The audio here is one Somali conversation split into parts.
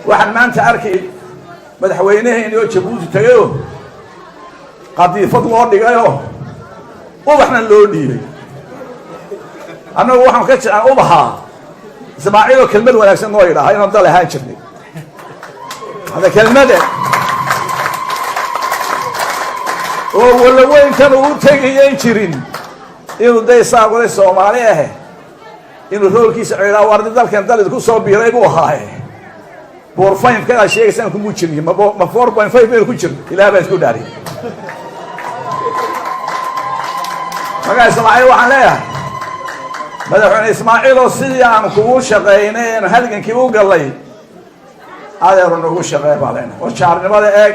waxaan maanta arkay madaxweynaheena oo Jabuuti tagayo qadiifad loo dhigayo ubaxna loo dhiibay annagu waxaan ka jeclaan ubaxa Ismaaciil oo kelmad wanaagsan noo yidhaaha inaan dal ahaan jirnay hada kelmada oo wala weyntan uu tagayeen jirin inuu daysaa wala Soomaali ah inuu roolkiisa ciidaa wardi dalkan dalid ku soo biiray buu ahaa boor fine ka sheegaysan ku muujinay ma 4.5 meel ku jiro ilaa baa isku dhaari maga Ismaaciil waxaan leeyahay madaxweyne Ismaaciil oo sidii aan kugu shaqeynay halgankii uu galay adeer nagu shaqeey baaleen oo jaarnimada eeg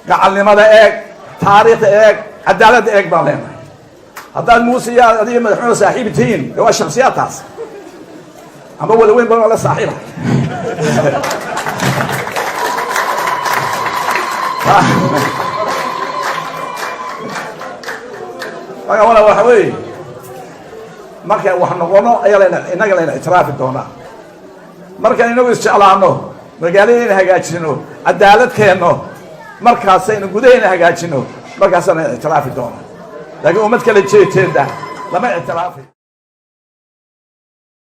gacalnimada eeg taariikhda eeg cadaalad eeg baaleen haddaad Muuse iyo adiga madaxweyne saaxiibtiin waa shakhsiyaadtaas ama wada weyn baa la saaxiiba wala waxa weey marka wax noqono ayaa inaga la itiraafi doonaa marka inagu isjeclaano magaalada hagaajino cadaalad keeno markaas aynu gudaheena hagaajino markaas aynu itiraafi doonaa laakiin ummad kale jeeteeda lama itiraafi